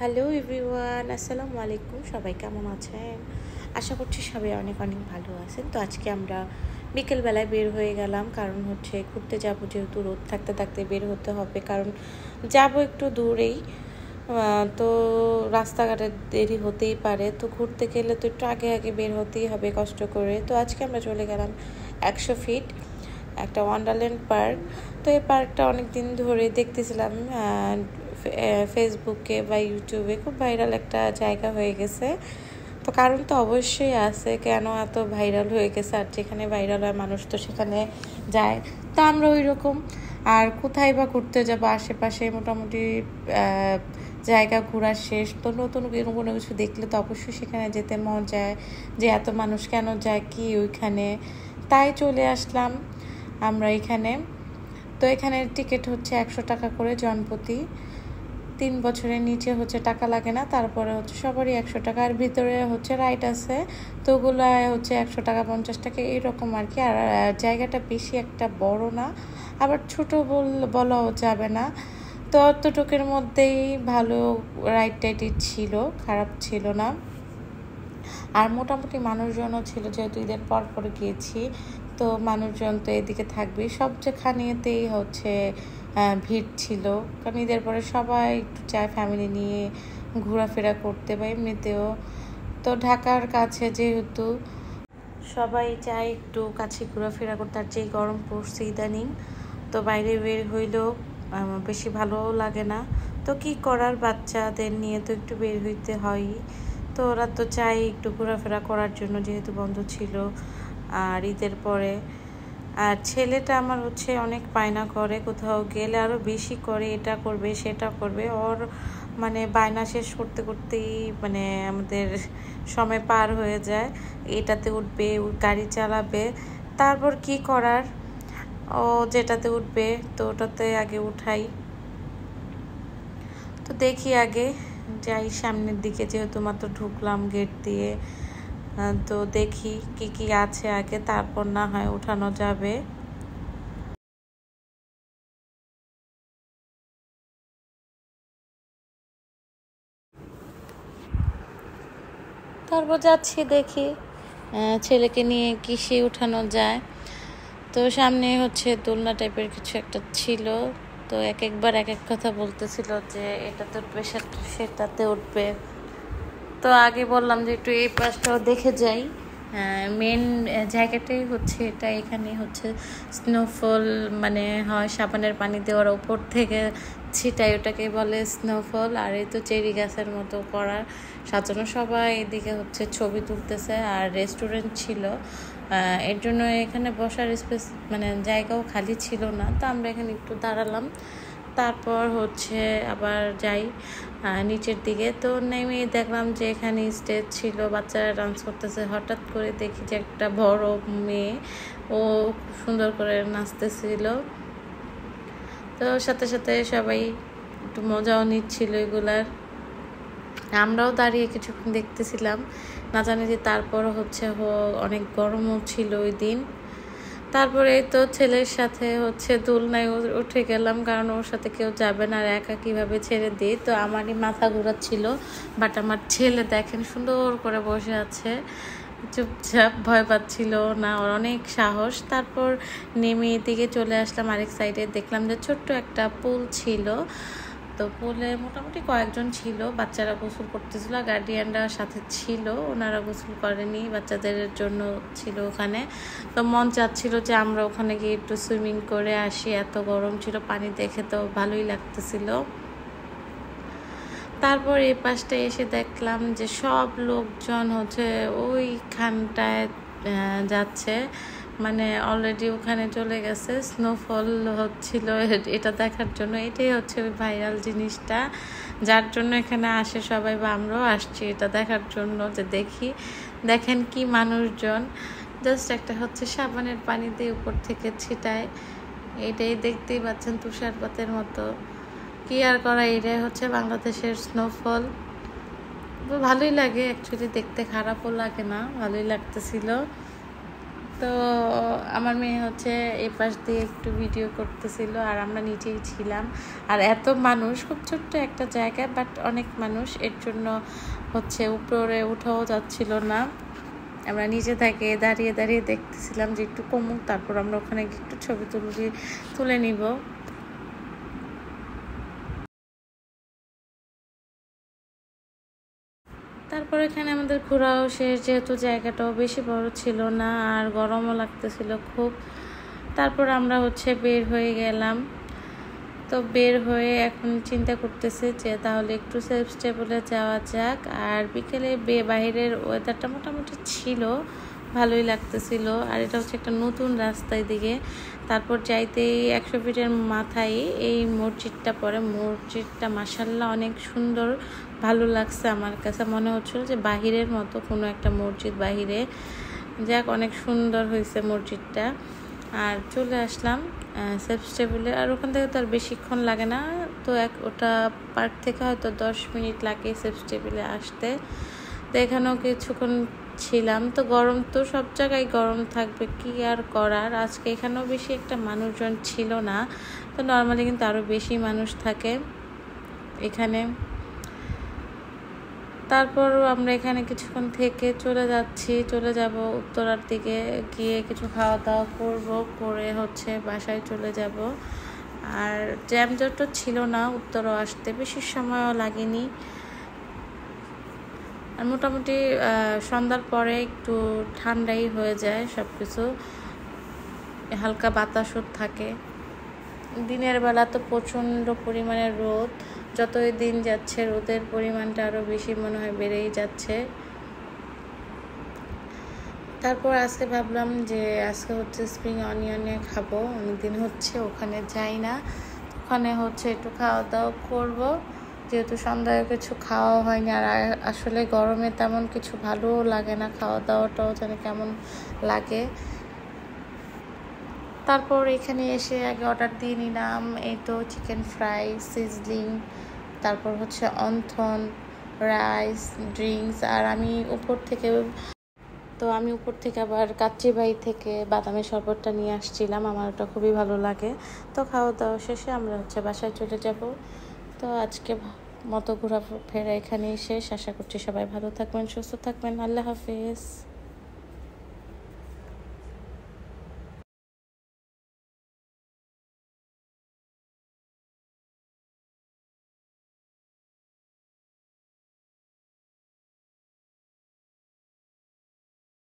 Hello everyone, আসসালামু আলাইকুম। সবাই কেমন আছেন? আশা করছি সবাই অনেক অনেক ভালো আছেন। তো আজকে আমরা বিকেলবেলায় বের হয়ে গেলাম, কারণ হচ্ছে ঘুরতে যাব, যেহেতু রোদ থাকতে থাকতে বের হতে হবে, কারণ যাব একটু দূরেই। তো রাস্তাঘাটে দেরি হতেই পারে, তো ঘুরতে গেলে তো একটু আগে আগে বের হতেই হবে কষ্ট করে। তো আজকে আমরা চলে গেলাম 100 ফিট একটা ওয়ান্ডারল্যান্ড পার্ক। তো এই পার্কটা অনেক দিন ধরে দেখতেছিলাম ফেসবুকে বা ইউটিউবে, খুব ভাইরাল একটা জায়গা হয়ে গেছে। তো কারণ তো অবশ্যই আছে কেন এত ভাইরাল হয়ে গেছে, আর যেখানে ভাইরাল হয় মানুষ তো সেখানে যায়। তো আমরা ওই রকম, আর কোথায় বা ঘুরতে যাবো, আশেপাশে মোটামুটি জায়গা ঘোরা শেষ। তো নতুন কোনো কিছু দেখলে তো অবশ্যই সেখানে যেতে মন যায়, যে এত মানুষ কেন যায় কি ওইখানে। তাই চলে আসলাম আমরা এখানে। তো এখানে টিকিট হচ্ছে 100 টাকা করে জনপ্রতি। 3 বছরের নিচে হচ্ছে টাকা লাগে না, তারপরে হচ্ছে সবারই 100 টাকা। আর ভিতরে হচ্ছে রাইড আছে, তো ওগুলো হচ্ছে 100 টাকা 50 টাকা এরকম আর কি। আর জায়গাটা বেশি একটা বড় না, আবার ছোট বলাও যাবে না। তো অতটুকুর মধ্যেই ভালো রাইড টাইডই ছিল, খারাপ ছিল না। আর মোটামুটি মানুষজনও ছিল, যেহেতু ঈদের পর পর গিয়েছি, তো মানুষজন তো এদিকে থাকবেই, সব যেখানেতেই হচ্ছে ভিড় ছিল। কারণ ঈদের পরে সবাই একটু চায় ফ্যামিলি নিয়ে ঘোরাফেরা করতে, বা এমনিতেও তো ঢাকার কাছে যেহেতু সবাই চায় একটু কাছে ঘোরাফেরা করতে। আর যেই গরম পড়ছে ইদানিং, তো বাইরে বের হইলেও বেশি ভালো লাগে না। তো কি করার, বাচ্চাদের নিয়ে তো একটু বের হইতে হয়ই। তো ওরা তো চাই একটু ঘোরাফেরা করার জন্য, যেহেতু বন্ধ ছিল আর ঈদের পরে। আর ছেলেটা আমার হচ্ছে অনেক বায়না করে, কোথাও গেলে আরও বেশি করে, এটা করবে সেটা করবে। ওর মানে বায়না শেষ করতে করতেই মানে আমাদের সময় পার হয়ে যায়। এটাতে উঠবে, গাড়ি চালাবে, তারপর কি করার, ও যেটাতে উঠবে তো ওটাতে আগে উঠাই। তো দেখি আগে যাই সামনের দিকে, যেহেতু মাত্র ঢুকলাম গেট দিয়ে। তো দেখি কি কি আছে আগে, তারপর না হয় উঠানো যাবে। তারপর যাচ্ছি, দেখি ছেলেকে নিয়ে কিসে উঠানো যায়। তো সামনে হচ্ছে দোলনা টাইপের কিছু একটা ছিল, তো একবার এক এক কথা বলতেছিল যে এটাতে উঠবে সেটাতে উঠবে। তো আগে বললাম যে একটু এই পাশটাও দেখে যাই। মেন জায়গাটাই হচ্ছে এটা, এখানে হচ্ছে স্নোফল মানে হয়, সাবানের পানি দেওয়ার ওপর থেকে ছিটাই, ওটাকে বলে স্নোফল। আর এই তো চেরি গাছের মতো করা সাজানো, সবাই এদিকে হচ্ছে ছবি তুলতেছে। আর রেস্টুরেন্ট ছিল, এর জন্য এখানে বসার স্পেস মানে জায়গাও খালি ছিল না। তো আমরা এখানে একটু দাঁড়ালাম, তারপর হচ্ছে আবার যাই নিচের দিকে। তো নেমে দেখলাম যে এখানে স্টেজ ছিল, বাচ্চারা ডান্স করতেছে। হঠাৎ করে দেখি যে একটা বড় মেয়ে, ও খুব সুন্দর করে নাচতেছিল। তো সাথে সাথে সবাই একটু মজাও নিচ্ছিল এগুলার। আমরাও দাঁড়িয়ে কিছুক্ষণ দেখতেছিলাম, না জানি যে তারপর হচ্ছে অনেক গরমও ছিল ওই দিন। তারপরে তো ছেলের সাথে হচ্ছে দোলনায় উঠে গেলাম, কারণ ওর সাথে কেউ যাবে না, আর একা কীভাবে ছেড়ে দিই। তো আমারই মাথা ঘোরাচ্ছিল, বাট আমার ছেলে দেখেন সুন্দর করে বসে আছে চুপচাপ, ভয় পাচ্ছিল না, ওর অনেক সাহস। তারপর নেমে এদিকে চলে আসলাম আরেক সাইডে, দেখলাম যে ছোট্ট একটা পুল ছিল। তো পুলে মোটামুটি কয়েকজন ছিল, বাচ্চারা গোসল করতেছিল, গার্ডিয়ানরা সাথে ছিল, ওনারা গোসল করেনি, বাচ্চাদের জন্য ছিল ওখানে। তো মন চাচ্ছিল যে আমরা ওখানে গিয়ে একটু সুইমিং করে আসি, এত গরম ছিল, পানি দেখে তো ভালোই লাগতেছিল। তারপর এই পাশটায় এসে দেখলাম যে সব লোকজন হচ্ছে ওইখানটায় যাচ্ছে, মানে অলরেডি ওখানে চলে গেছে, স্নোফল হচ্ছিল এটা দেখার জন্য। এটাই হচ্ছে ওই ভাইরাল জিনিসটা, যার জন্য এখানে আসে সবাই, বা আমরাও আসছি এটা দেখার জন্য, যে দেখেন কি মানুষজন। জাস্ট একটা হচ্ছে সাবানের পানি দিয়ে উপর থেকে ছিটায়, এটাই দেখতেই পাচ্ছেন তুষারপাতের মতো। কি আর করা, এটাই হচ্ছে বাংলাদেশের স্নোফল। ভালোই লাগে অ্যাকচুয়ালি, দেখতে খারাপও লাগে না, ভালোই লাগতেছিল। তো আমার মেয়ে হচ্ছে এই পাশ দিয়ে একটু ভিডিও করতেছিল আর আমরা নিচেই ছিলাম। আর এত মানুষ, খুব ছোট্ট একটা জায়গা বাট অনেক মানুষ, এর জন্য হচ্ছে উপরে উঠাও যাচ্ছিল না। আমরা নিচে থেকে দাঁড়িয়ে দাঁড়িয়ে দেখতেছিলাম যে একটু কমুক, তারপর আমরা ওখানে একটু ছবি তুলে নিব। তারপর এখানে আমাদের ঘোরাও শেষ, যেহেতু জায়গাটাও বেশি বড় ছিল না আর গরমও লাগতেছিল খুব। তারপর আমরা হচ্ছে বের হয়ে গেলাম। তো বের হয়ে এখন চিন্তা করতেছে যে তাহলে একটু সেফ স্টেবলে যাওয়া যাক। আর বিকেলে বাইরের ওয়েদারটা মোটামুটি ছিল, ভালোই লাগতেছিল। আর এটা হচ্ছে একটা নতুন রাস্তায় দিকে। তারপর যাইতেই 100 ফিটের মাথায় এই মসজিদটা পড়ে। মসজিদটা মাশাআল্লাহ অনেক সুন্দর, ভালো লাগছে। আমার কাছে মনে হচ্ছিল যে বাহিরের মতো কোনো একটা মসজিদ বাহিরে। যাক, অনেক সুন্দর হয়েছে মসজিদটা। আর চলে আসলাম সেফ স্টেবলে। আর ওখান থেকে তো আর বেশিক্ষণ লাগে না, তো ওটা পার্ক থেকে হয়তো 10 মিনিট লাগে সেফ স্টেবলে আসতে। তো এখানেও কিছুক্ষণ ছিলাম। তো গরম তো সব জায়গায় গরম থাকবে, কি আর করার। আজকে এখানেও বেশি একটা মানুষজন ছিল না, তো নর্মালি কিন্তু আরও বেশি মানুষ থাকে এখানে। তারপর আমরা এখানে কিছুক্ষণ থেকে চলে যাব উত্তরার দিকে, গিয়ে কিছু খাওয়া দাওয়া করে হচ্ছে বাসায় চলে যাব। আর জ্যামজটও ছিল না উত্তরা আসতে, বেশি সময়ও লাগেনি। আর মোটামুটি সন্ধ্যার পরে একটু ঠান্ডাই হয়ে যায় সব কিছু, হালকা বাতাসও থাকে। দিনের বেলা তো প্রচণ্ড পরিমাণে রোদ, যতই দিন যাচ্ছে রোদের পরিমাণটা আরও বেশি মনে হয় বেড়েই যাচ্ছে। তারপর আজকে ভাবলাম যে আজকে হচ্ছে স্প্রিং অনিয়নে খাবো, অনেকদিন হচ্ছে ওখানে যাই না। ওখানে হচ্ছে একটু খাওয়া দাওয়া করবো, যেহেতু সন্ধ্যায় কিছু খাওয়া হয়নি। আর আসলে গরমে তেমন কিছু ভালোও লাগে না, খাওয়া দাওয়াটাও যেন কেমন লাগে। তারপর এখানে এসে আগে অর্ডার দিয়ে নিলাম, এই তো চিকেন ফ্রাই, সিজলিং, তারপর হচ্ছে অন্থন, রাইস, ড্রিঙ্কস। আর আমি উপর থেকে আবার কাচ্চিবাই থেকে বাদামের শরবতটা নিয়ে আসছিলাম, আমার ওটা খুবই ভালো লাগে। তো খাওয়া দাওয়া শেষে আমরা হচ্ছে বাসায় চলে যাব। তো আজকে মতো ঘোরাফেরা এখানেই শেষ। আশা করছি সবাই ভালো থাকবেন, সুস্থ থাকবেন। আল্লাহ হাফেজ।